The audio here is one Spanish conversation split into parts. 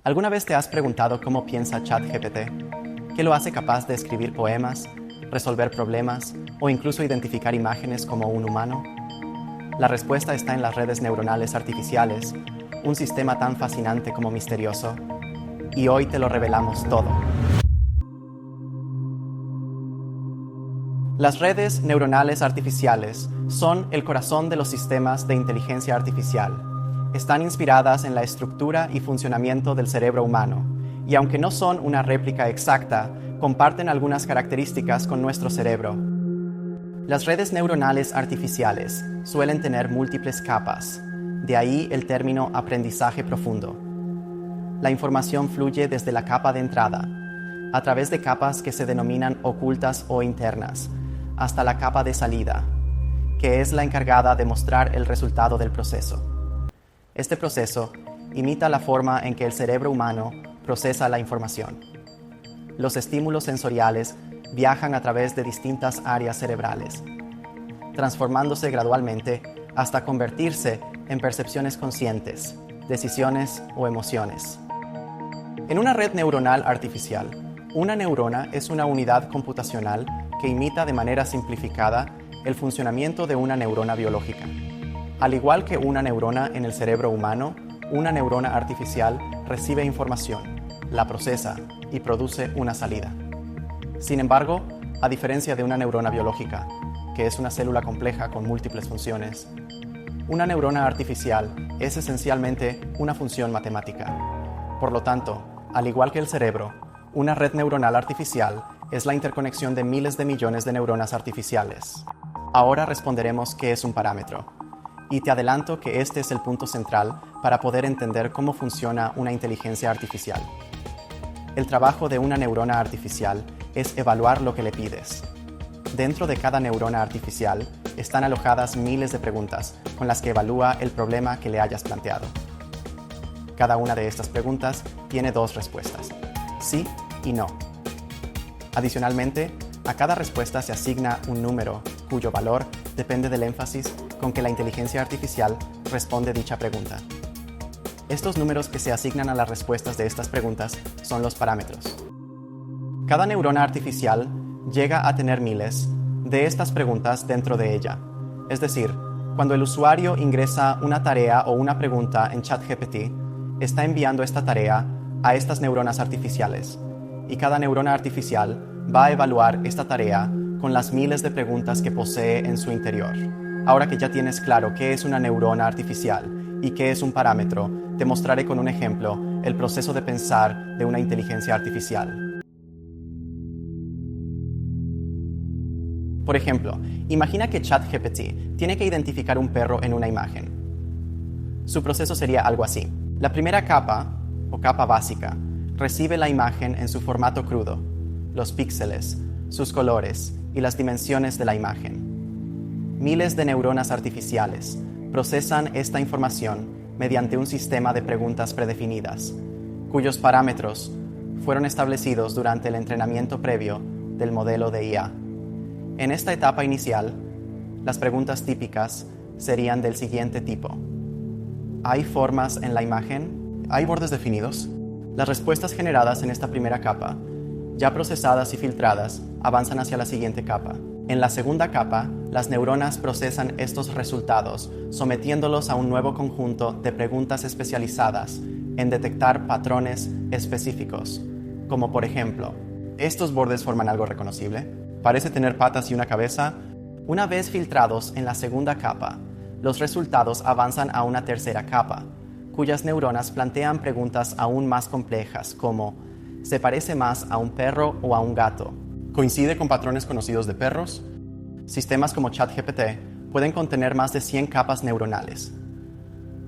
¿Alguna vez te has preguntado cómo piensa ChatGPT? ¿Qué lo hace capaz de escribir poemas, resolver problemas o incluso identificar imágenes como un humano? La respuesta está en las redes neuronales artificiales, un sistema tan fascinante como misterioso, y hoy te lo revelamos todo. Las redes neuronales artificiales son el corazón de los sistemas de inteligencia artificial. Están inspiradas en la estructura y funcionamiento del cerebro humano, y aunque no son una réplica exacta, comparten algunas características con nuestro cerebro. Las redes neuronales artificiales suelen tener múltiples capas, de ahí el término aprendizaje profundo. La información fluye desde la capa de entrada, a través de capas que se denominan ocultas o internas, hasta la capa de salida, que es la encargada de mostrar el resultado del proceso. Este proceso imita la forma en que el cerebro humano procesa la información. Los estímulos sensoriales viajan a través de distintas áreas cerebrales, transformándose gradualmente hasta convertirse en percepciones conscientes, decisiones o emociones. En una red neuronal artificial, una neurona es una unidad computacional que imita de manera simplificada el funcionamiento de una neurona biológica. Al igual que una neurona en el cerebro humano, una neurona artificial recibe información, la procesa y produce una salida. Sin embargo, a diferencia de una neurona biológica, que es una célula compleja con múltiples funciones, una neurona artificial es esencialmente una función matemática. Por lo tanto, al igual que el cerebro, una red neuronal artificial es la interconexión de miles de millones de neuronas artificiales. Ahora responderemos qué es un parámetro. Y te adelanto que este es el punto central para poder entender cómo funciona una inteligencia artificial. El trabajo de una neurona artificial es evaluar lo que le pides. Dentro de cada neurona artificial están alojadas miles de preguntas con las que evalúa el problema que le hayas planteado. Cada una de estas preguntas tiene dos respuestas, sí y no. Adicionalmente, a cada respuesta se asigna un número cuyo valor depende del énfasis con que la inteligencia artificial responde dicha pregunta. Estos números que se asignan a las respuestas de estas preguntas son los parámetros. Cada neurona artificial llega a tener miles de estas preguntas dentro de ella. Es decir, cuando el usuario ingresa una tarea o una pregunta en ChatGPT, está enviando esta tarea a estas neuronas artificiales, y cada neurona artificial va a evaluar esta tarea con las miles de preguntas que posee en su interior. Ahora que ya tienes claro qué es una neurona artificial y qué es un parámetro, te mostraré con un ejemplo el proceso de pensar de una inteligencia artificial. Por ejemplo, imagina que ChatGPT tiene que identificar un perro en una imagen. Su proceso sería algo así. La primera capa, o capa básica, recibe la imagen en su formato crudo, los píxeles, sus colores y las dimensiones de la imagen. Miles de neuronas artificiales procesan esta información mediante un sistema de preguntas predefinidas, cuyos parámetros fueron establecidos durante el entrenamiento previo del modelo de IA. En esta etapa inicial, las preguntas típicas serían del siguiente tipo: ¿hay formas en la imagen? ¿Hay bordes definidos? Las respuestas generadas en esta primera capa, ya procesadas y filtradas, avanzan hacia la siguiente capa. En la segunda capa, las neuronas procesan estos resultados, sometiéndolos a un nuevo conjunto de preguntas especializadas en detectar patrones específicos, como por ejemplo, ¿estos bordes forman algo reconocible? ¿Parece tener patas y una cabeza? Una vez filtrados en la segunda capa, los resultados avanzan a una tercera capa, cuyas neuronas plantean preguntas aún más complejas como ¿se parece más a un perro o a un gato? ¿Coincide con patrones conocidos de perros? Sistemas como ChatGPT pueden contener más de 100 capas neuronales.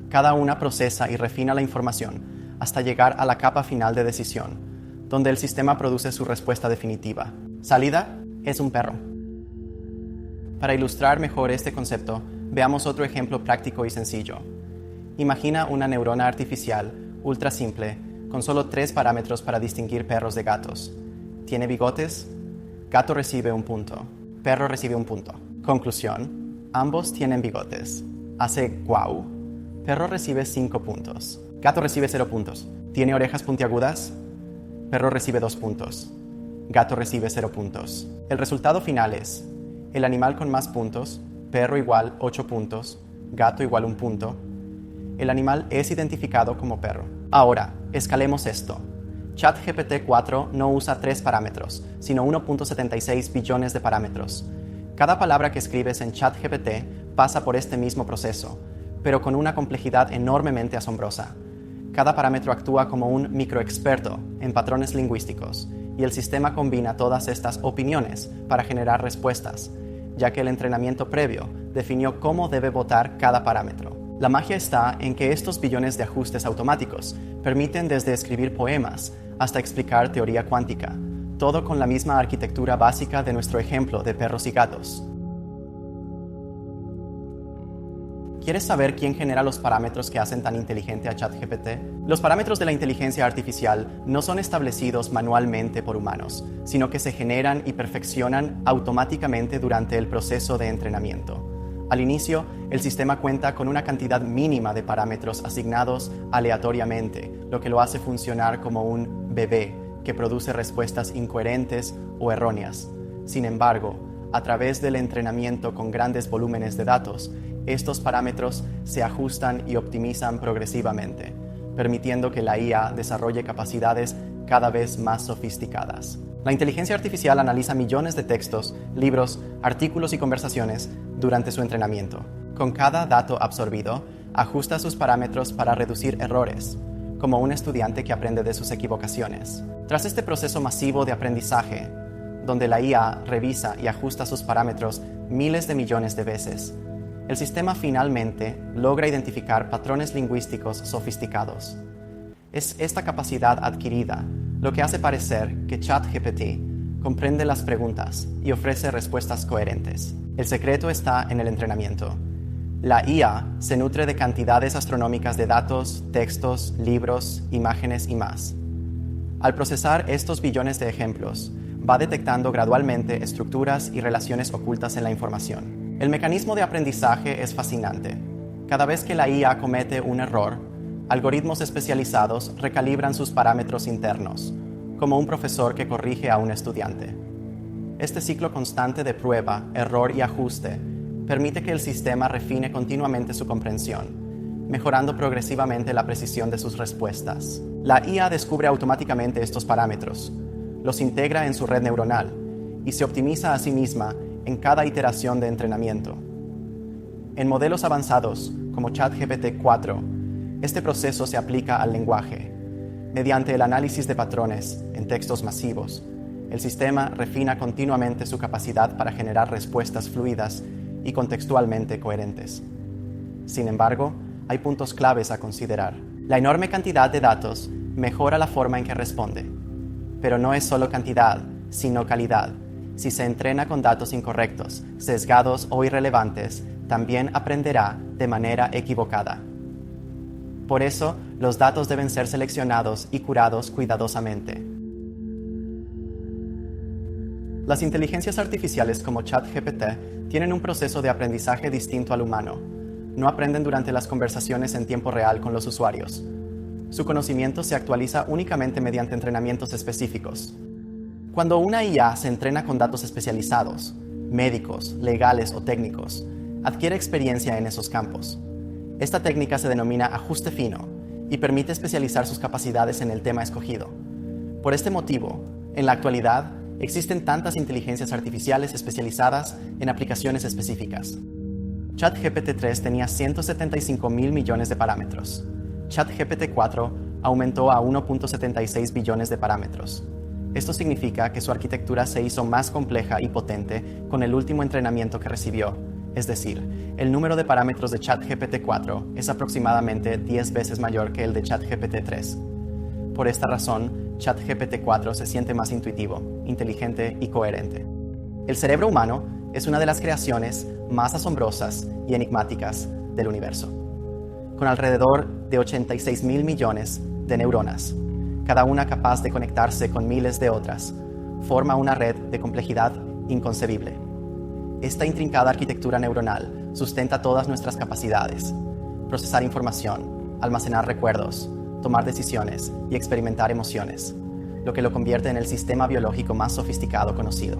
Cada una procesa y refina la información hasta llegar a la capa final de decisión, donde el sistema produce su respuesta definitiva. Salida es un perro. Para ilustrar mejor este concepto, veamos otro ejemplo práctico y sencillo. Imagina una neurona artificial ultra simple con solo 3 parámetros para distinguir perros de gatos. ¿Tiene bigotes? Gato recibe un punto. Perro recibe un punto. Conclusión: ambos tienen bigotes. Hace guau. Perro recibe 5 puntos. Gato recibe 0 puntos. ¿Tiene orejas puntiagudas? Perro recibe 2 puntos. Gato recibe 0 puntos. El resultado final es: el animal con más puntos, perro igual 8 puntos, gato igual 1 punto. El animal es identificado como perro. Ahora, escalemos esto. ChatGPT 4 no usa 3 parámetros, sino 1.76 billones de parámetros. Cada palabra que escribes en ChatGPT pasa por este mismo proceso, pero con una complejidad enormemente asombrosa. Cada parámetro actúa como un microexperto en patrones lingüísticos, y el sistema combina todas estas opiniones para generar respuestas, ya que el entrenamiento previo definió cómo debe votar cada parámetro. La magia está en que estos billones de ajustes automáticos permiten desde escribir poemas hasta explicar teoría cuántica, todo con la misma arquitectura básica de nuestro ejemplo de perros y gatos. ¿Quieres saber quién genera los parámetros que hacen tan inteligente a ChatGPT? Los parámetros de la inteligencia artificial no son establecidos manualmente por humanos, sino que se generan y perfeccionan automáticamente durante el proceso de entrenamiento. Al inicio, el sistema cuenta con una cantidad mínima de parámetros asignados aleatoriamente, lo que lo hace funcionar como un bebé que produce respuestas incoherentes o erróneas. Sin embargo, a través del entrenamiento con grandes volúmenes de datos, estos parámetros se ajustan y optimizan progresivamente, permitiendo que la IA desarrolle capacidades cada vez más sofisticadas. La inteligencia artificial analiza millones de textos, libros, artículos y conversaciones durante su entrenamiento. Con cada dato absorbido, ajusta sus parámetros para reducir errores, como un estudiante que aprende de sus equivocaciones. Tras este proceso masivo de aprendizaje, donde la IA revisa y ajusta sus parámetros miles de millones de veces, el sistema finalmente logra identificar patrones lingüísticos sofisticados. Es esta capacidad adquirida lo que hace parecer que ChatGPT comprende las preguntas y ofrece respuestas coherentes. El secreto está en el entrenamiento. La IA se nutre de cantidades astronómicas de datos, textos, libros, imágenes y más. Al procesar estos billones de ejemplos, va detectando gradualmente estructuras y relaciones ocultas en la información. El mecanismo de aprendizaje es fascinante. Cada vez que la IA comete un error, algoritmos especializados recalibran sus parámetros internos, como un profesor que corrige a un estudiante. Este ciclo constante de prueba, error y ajuste permite que el sistema refine continuamente su comprensión, mejorando progresivamente la precisión de sus respuestas. La IA descubre automáticamente estos parámetros, los integra en su red neuronal y se optimiza a sí misma en cada iteración de entrenamiento. En modelos avanzados, como ChatGPT 4, este proceso se aplica al lenguaje. Mediante el análisis de patrones en textos masivos, el sistema refina continuamente su capacidad para generar respuestas fluidas y contextualmente coherentes. Sin embargo, hay puntos claves a considerar. La enorme cantidad de datos mejora la forma en que responde. Pero no es solo cantidad, sino calidad. Si se entrena con datos incorrectos, sesgados o irrelevantes, también aprenderá de manera equivocada. Por eso, los datos deben ser seleccionados y curados cuidadosamente. Las inteligencias artificiales como ChatGPT tienen un proceso de aprendizaje distinto al humano. No aprenden durante las conversaciones en tiempo real con los usuarios. Su conocimiento se actualiza únicamente mediante entrenamientos específicos. Cuando una IA se entrena con datos especializados, médicos, legales o técnicos, adquiere experiencia en esos campos. Esta técnica se denomina ajuste fino y permite especializar sus capacidades en el tema escogido. Por este motivo, en la actualidad, existen tantas inteligencias artificiales especializadas en aplicaciones específicas. ChatGPT 3 tenía 175.000 millones de parámetros. ChatGPT 4 aumentó a 1.76 billones de parámetros. Esto significa que su arquitectura se hizo más compleja y potente con el último entrenamiento que recibió. Es decir, el número de parámetros de ChatGPT 4 es aproximadamente 10 veces mayor que el de ChatGPT 3. Por esta razón, ChatGPT 4 se siente más intuitivo, inteligente y coherente. El cerebro humano es una de las creaciones más asombrosas y enigmáticas del universo. Con alrededor de 86.000 millones de neuronas, cada una capaz de conectarse con miles de otras, forma una red de complejidad inconcebible. Esta intrincada arquitectura neuronal sustenta todas nuestras capacidades: procesar información, almacenar recuerdos, tomar decisiones y experimentar emociones, lo que lo convierte en el sistema biológico más sofisticado conocido.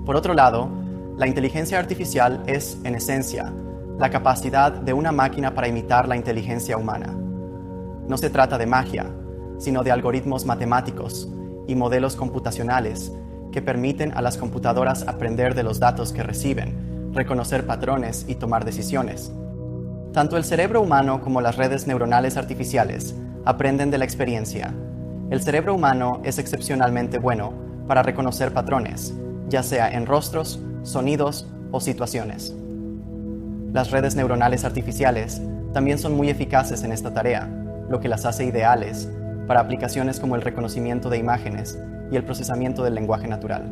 Por otro lado, la inteligencia artificial es, en esencia, la capacidad de una máquina para imitar la inteligencia humana. No se trata de magia, sino de algoritmos matemáticos y modelos computacionales que permiten a las computadoras aprender de los datos que reciben, reconocer patrones y tomar decisiones. Tanto el cerebro humano como las redes neuronales artificiales aprenden de la experiencia. El cerebro humano es excepcionalmente bueno para reconocer patrones, ya sea en rostros, sonidos o situaciones. Las redes neuronales artificiales también son muy eficaces en esta tarea, lo que las hace ideales para aplicaciones como el reconocimiento de imágenes y el procesamiento del lenguaje natural.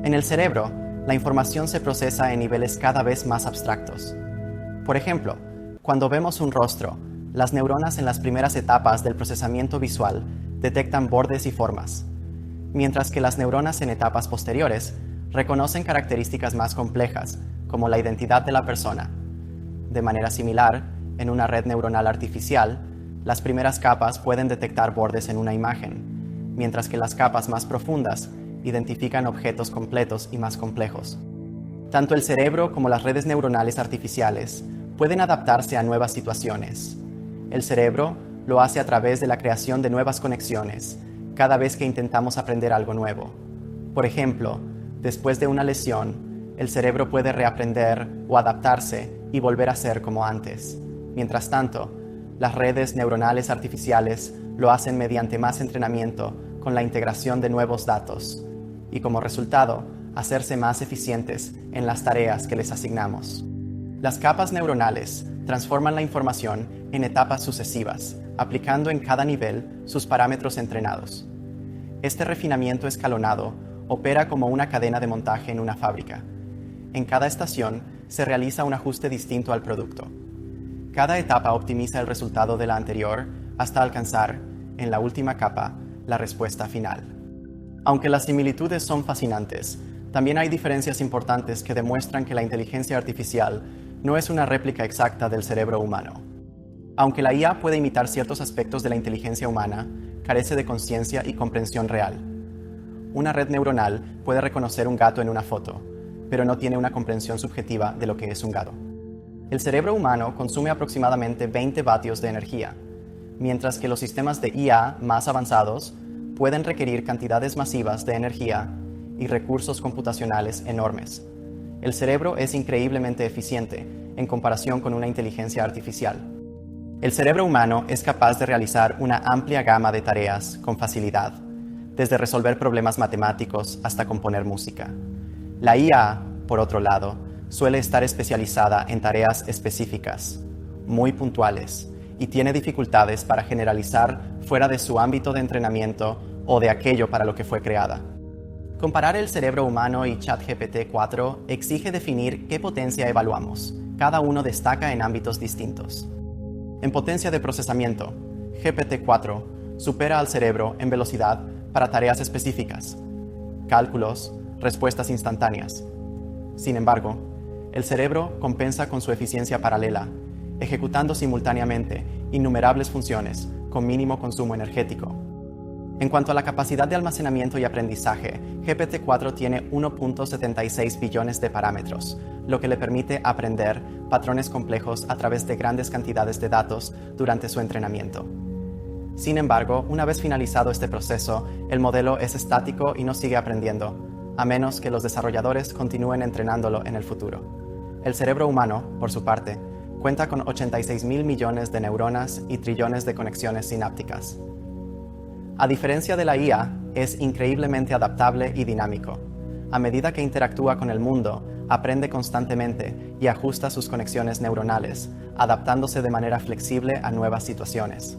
En el cerebro, la información se procesa en niveles cada vez más abstractos. Por ejemplo, cuando vemos un rostro, las neuronas en las primeras etapas del procesamiento visual detectan bordes y formas, mientras que las neuronas en etapas posteriores reconocen características más complejas, como la identidad de la persona. De manera similar, en una red neuronal artificial, las primeras capas pueden detectar bordes en una imagen, mientras que las capas más profundas identifican objetos completos y más complejos. Tanto el cerebro como las redes neuronales artificiales pueden adaptarse a nuevas situaciones. El cerebro lo hace a través de la creación de nuevas conexiones, cada vez que intentamos aprender algo nuevo. Por ejemplo, después de una lesión, el cerebro puede reaprender o adaptarse y volver a ser como antes. Mientras tanto, las redes neuronales artificiales lo hacen mediante más entrenamiento con la integración de nuevos datos y, como resultado, hacerse más eficientes en las tareas que les asignamos. Las capas neuronales transforman la información en etapas sucesivas, aplicando en cada nivel sus parámetros entrenados. Este refinamiento escalonado opera como una cadena de montaje en una fábrica. En cada estación se realiza un ajuste distinto al producto. Cada etapa optimiza el resultado de la anterior hasta alcanzar, en la última capa, la respuesta final. Aunque las similitudes son fascinantes, también hay diferencias importantes que demuestran que la inteligencia artificial no es una réplica exacta del cerebro humano. Aunque la IA puede imitar ciertos aspectos de la inteligencia humana, carece de conciencia y comprensión real. Una red neuronal puede reconocer un gato en una foto, pero no tiene una comprensión subjetiva de lo que es un gato. El cerebro humano consume aproximadamente 20 vatios de energía, mientras que los sistemas de IA más avanzados pueden requerir cantidades masivas de energía y recursos computacionales enormes. El cerebro es increíblemente eficiente en comparación con una inteligencia artificial. El cerebro humano es capaz de realizar una amplia gama de tareas con facilidad, desde resolver problemas matemáticos hasta componer música. La IA, por otro lado, suele estar especializada en tareas específicas, muy puntuales, y tiene dificultades para generalizar fuera de su ámbito de entrenamiento o de aquello para lo que fue creada. Comparar el cerebro humano y ChatGPT-4 exige definir qué potencia evaluamos. Cada uno destaca en ámbitos distintos. En potencia de procesamiento, GPT-4 supera al cerebro en velocidad para tareas específicas, cálculos, respuestas instantáneas. Sin embargo, el cerebro compensa con su eficiencia paralela, ejecutando simultáneamente innumerables funciones con mínimo consumo energético. En cuanto a la capacidad de almacenamiento y aprendizaje, GPT-4 tiene 1.76 billones de parámetros, lo que le permite aprender patrones complejos a través de grandes cantidades de datos durante su entrenamiento. Sin embargo, una vez finalizado este proceso, el modelo es estático y no sigue aprendiendo, a menos que los desarrolladores continúen entrenándolo en el futuro. El cerebro humano, por su parte, cuenta con 86.000 millones de neuronas y trillones de conexiones sinápticas. A diferencia de la IA, es increíblemente adaptable y dinámico. A medida que interactúa con el mundo, aprende constantemente y ajusta sus conexiones neuronales, adaptándose de manera flexible a nuevas situaciones.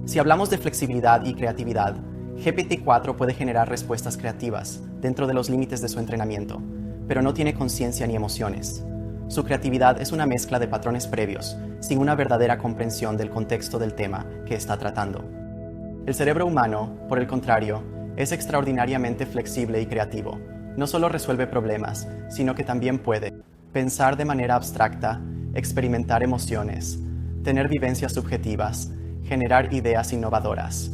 Si hablamos de flexibilidad y creatividad, GPT-4 puede generar respuestas creativas dentro de los límites de su entrenamiento, pero no tiene conciencia ni emociones. Su creatividad es una mezcla de patrones previos, sin una verdadera comprensión del contexto del tema que está tratando. El cerebro humano, por el contrario, es extraordinariamente flexible y creativo. No solo resuelve problemas, sino que también puede pensar de manera abstracta, experimentar emociones, tener vivencias subjetivas, generar ideas innovadoras.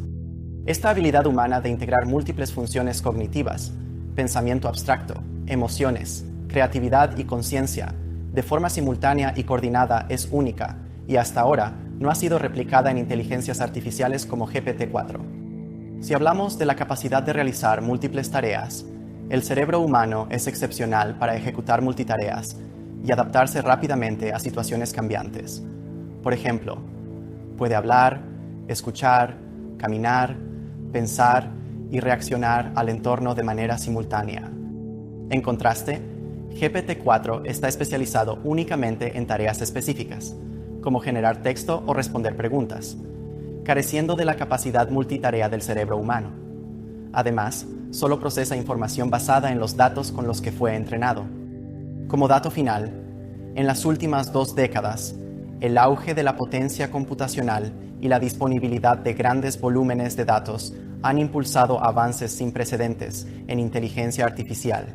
Esta habilidad humana de integrar múltiples funciones cognitivas, pensamiento abstracto, emociones, creatividad y conciencia, de forma simultánea y coordinada es única y hasta ahora no ha sido replicada en inteligencias artificiales como GPT-4. Si hablamos de la capacidad de realizar múltiples tareas, el cerebro humano es excepcional para ejecutar multitareas y adaptarse rápidamente a situaciones cambiantes. Por ejemplo, puede hablar, escuchar, caminar, pensar y reaccionar al entorno de manera simultánea. En contraste, GPT-4 está especializado únicamente en tareas específicas, como generar texto o responder preguntas, careciendo de la capacidad multitarea del cerebro humano. Además, solo procesa información basada en los datos con los que fue entrenado. Como dato final, en las últimas 2 décadas, el auge de la potencia computacional y la disponibilidad de grandes volúmenes de datos han impulsado avances sin precedentes en inteligencia artificial.